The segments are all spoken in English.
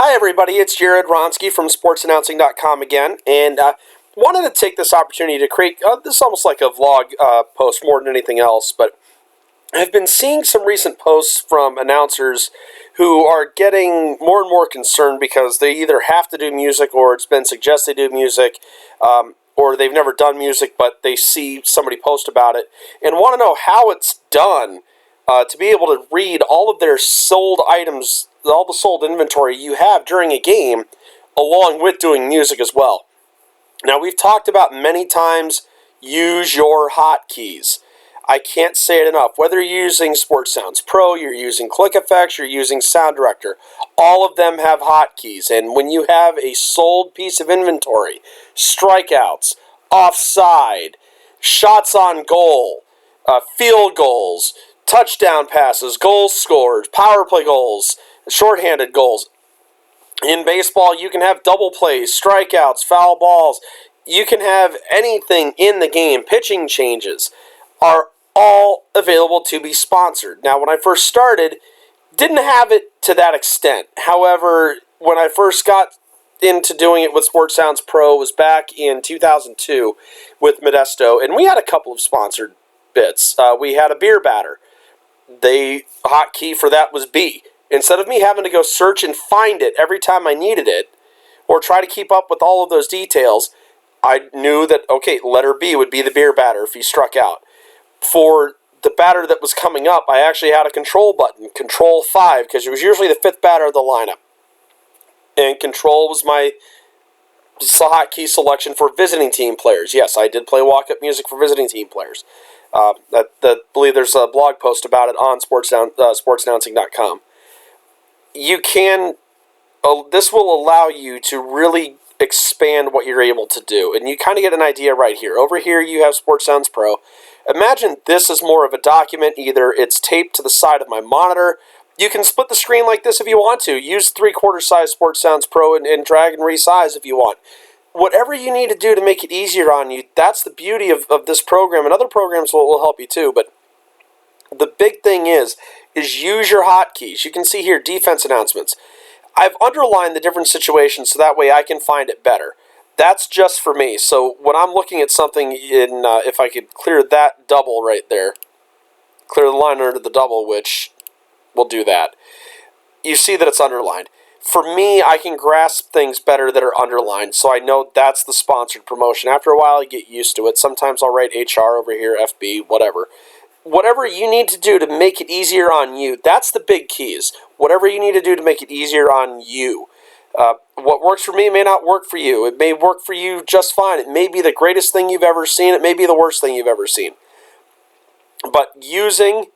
Hi, everybody. It's Jared Ronsky from sportsannouncing.com again, and wanted to take this opportunity to create this is almost like a vlog post more than anything else, but I've been seeing some recent posts from announcers who are getting more and more concerned because they either have to do music or it's been suggested they do music, or they've never done music, but they see somebody post about it and want to know how it's done to be able to read all of their sold items, all the sold inventory you have during a game, along with doing music as well. Now, we've talked about many times, use your hotkeys. I can't say it enough. Whether you're using Sports Sounds Pro, you're using Click Effects, you're using Sound Director, all of them have hotkeys. And when you have a sold piece of inventory, strikeouts, offside, shots on goal, field goals, touchdown passes, goals scored, power play goals, shorthanded goals. In baseball, you can have double plays, strikeouts, foul balls. You can have anything in the game. Pitching changes are all available to be sponsored. Now, when I first started, didn't have it to that extent. However, when I first got into doing it with Sports Sounds Pro was back in 2002 with Modesto, and we had a couple of sponsored bits. We had a beer batter. The hotkey for that was B. Instead of me having to go search and find it every time I needed it, or try to keep up with all of those details, I knew that, okay, letter B would be the beer batter if he struck out. For the batter that was coming up, I actually had a control button, Control 5, because it was usually the fifth batter of the lineup. And Control was my hotkey selection for visiting team players. Yes, I did play walk-up music for visiting team players. I believe there's a blog post about it on sportsannouncing.com. You can, this will allow you to really expand what you're able to do. And you kind of get an idea right here. Over here you have Sports Sounds Pro. Imagine this is more of a document. Either it's taped to the side of my monitor. You can split the screen like this if you want to. Use 3/4 size Sports Sounds Pro and drag and resize if you want. Whatever you need to do to make it easier on you, that's the beauty of this program. And other programs will help you too. But the big thing is use your hotkeys. You can see here, defense announcements. I've underlined the different situations so that way I can find it better. That's just for me. So when I'm looking at something in, if I could clear that double right there, clear the line under the double, which will do that. You see that it's underlined. For me, I can grasp things better that are underlined, so I know that's the sponsored promotion. After a while, I get used to it. Sometimes I'll write HR over here, FB, whatever. Whatever you need to do to make it easier on you, that's the big keys. Whatever you need to do to make it easier on you. What works for me may not work for you. It may work for you just fine. It may be the greatest thing you've ever seen. It may be the worst thing you've ever seen. But using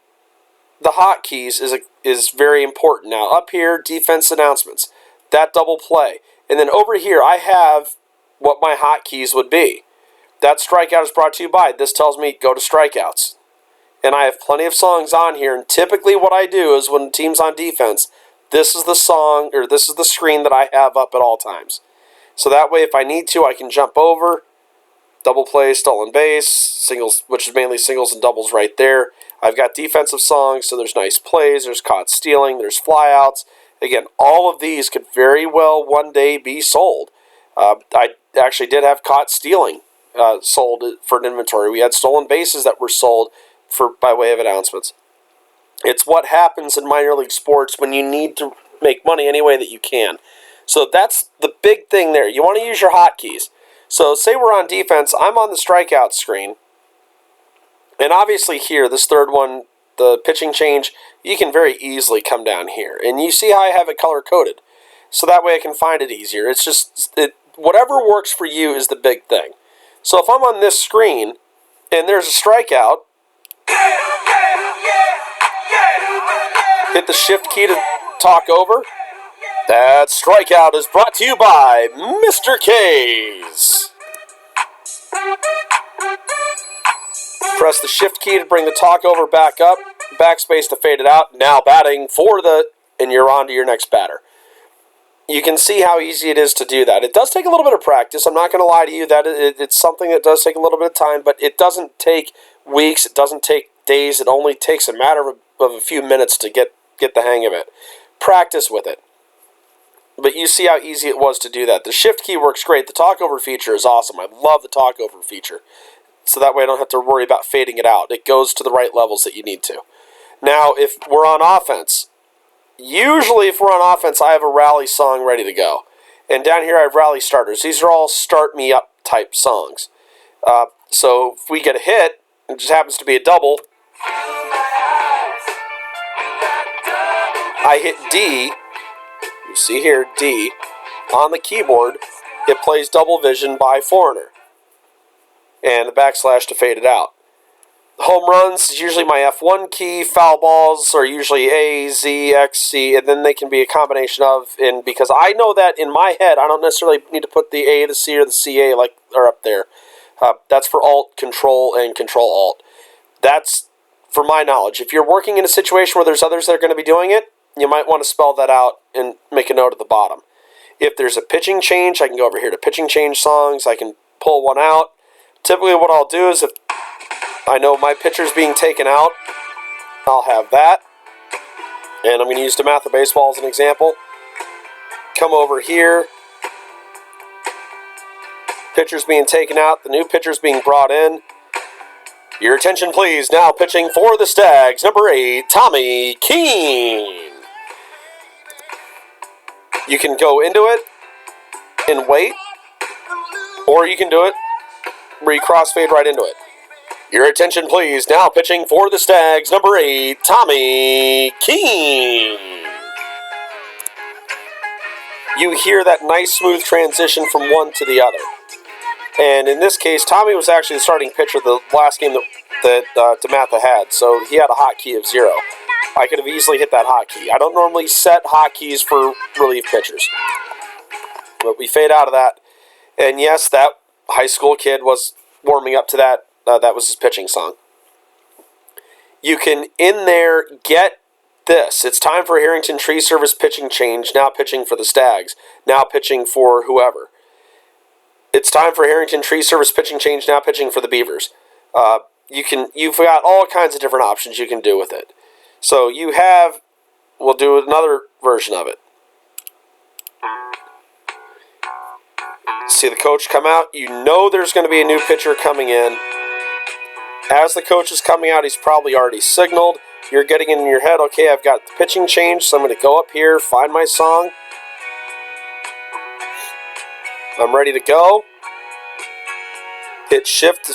the hotkeys is very important. Now, up here, defense announcements. That double play. And then over here, I have what my hotkeys would be. That strikeout is brought to you by. This tells me go to strikeouts. And I have plenty of songs on here. And typically what I do is when the team's on defense, this is the song, or this is the screen that I have up at all times. So that way, if I need to, I can jump over, double play, stolen base, singles, which is mainly singles and doubles right there. I've got defensive songs, so there's nice plays, there's caught stealing, there's flyouts. Again, all of these could very well one day be sold. I actually did have caught stealing sold for an inventory. We had stolen bases that were sold by way of announcements. It's what happens in minor league sports when you need to make money any way that you can. So that's the big thing there. You want to use your hotkeys. So say we're on defense. I'm on the strikeout screen. And obviously here, this third one, the pitching change, you can very easily come down here. And you see how I have it color-coded. So that way I can find it easier. It's just, whatever works for you is the big thing. So if I'm on this screen and there's a strikeout, hit the shift key to talk over. That strikeout is brought to you by Mr. K's. Press the shift key to bring the talk over back up. Backspace to fade it out. Now batting and you're on to your next batter. You can see how easy it is to do that. It does take a little bit of practice. I'm not going to lie to you that it's something that does take a little bit of time, but it doesn't take weeks. It doesn't take days. It only takes a matter of a few minutes to get the hang of it. Practice with it. But you see how easy it was to do that. The shift key works great. The talkover feature is awesome. I love the talkover feature. So that way I don't have to worry about fading it out. It goes to the right levels that you need to. Now, if we're on offense, usually if we're on offense, I have a rally song ready to go. And down here I have rally starters. These are all start me up type songs. So if we get a hit, it just happens to be a double, I hit D, you see here D, on the keyboard, it plays Double Vision by Foreigner. And the backslash to fade it out. Home runs is usually my F1 key. Foul balls are usually A, Z, X, C, and then they can be a combination of. And because I know that in my head, I don't necessarily need to put the A, the C, or the CA like are up there. That's for Alt, Control, and Control Alt. That's for my knowledge. If you're working in a situation where there's others that are going to be doing it, you might want to spell that out and make a note at the bottom. If there's a pitching change, I can go over here to pitching change songs. I can pull one out. Typically what I'll do is if I know my pitcher's being taken out, I'll have that. And I'm going to use DeMatha Baseball as an example. Come over here. Pitcher's being taken out. The new pitcher's being brought in. Your attention please. Now pitching for the Stags, number 8, Tommy Keene. You can go into it and wait. Or you can do it where you crossfade right into it. Your attention please, now pitching for the Stags, number 8, Tommy Keene. You hear that nice smooth transition from one to the other. And in this case, Tommy was actually the starting pitcher the last game that DeMatha had, so he had a hotkey of 0. I could have easily hit that hotkey. I don't normally set hotkeys for relief pitchers. But we fade out of that. And yes, that high school kid was warming up to that. That was his pitching song. You can, in there, get this. It's time for Harrington Tree Service pitching change. Now pitching for the Stags. Now pitching for whoever. It's time for Harrington Tree Service pitching change. Now pitching for the Beavers. You've got all kinds of different options you can do with it. So you have, we'll do another version of it. See the coach come out. You know there's going to be a new pitcher coming in. As the coach is coming out, he's probably already signaled. You're getting in your head, okay, I've got the pitching change, so I'm going to go up here, find my song. I'm ready to go. Hit shift to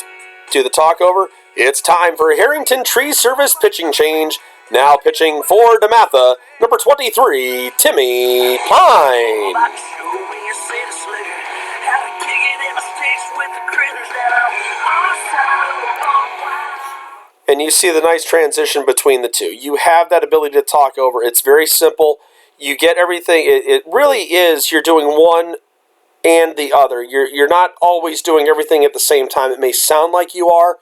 do the talkover. It's time for Harrington Tree Service pitching change. Now pitching for DeMatha, number 23, Timmy Pine. And you see the nice transition between the two. You have that ability to talk over. It's very simple. You get everything. It really is, you're doing one and the other. You're not always doing everything at the same time. It may sound like you are,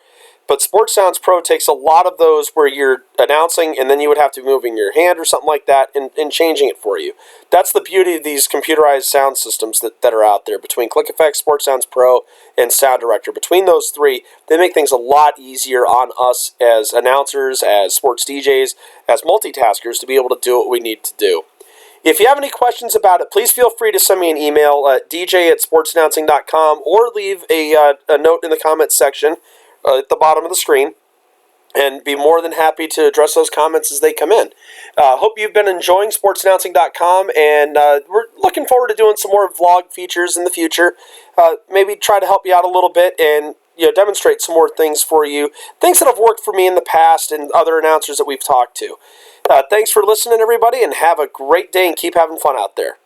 but Sports Sounds Pro takes a lot of those where you're announcing and then you would have to be moving your hand or something like that and changing it for you. That's the beauty of these computerized sound systems that are out there. Between ClickEffects, Sports Sounds Pro, and Sound Director, between those three, they make things a lot easier on us as announcers, as sports DJs, as multitaskers to be able to do what we need to do. If you have any questions about it, please feel free to send me an email at dj@sportsannouncing.com or leave a note in the comments section at the bottom of the screen, and be more than happy to address those comments as they come in. Hope you've been enjoying sportsannouncing.com, and we're looking forward to doing some more vlog features in the future. Maybe try to help you out a little bit and demonstrate some more things for you, things that have worked for me in the past and other announcers that we've talked to. Thanks for listening, everybody, and have a great day and keep having fun out there.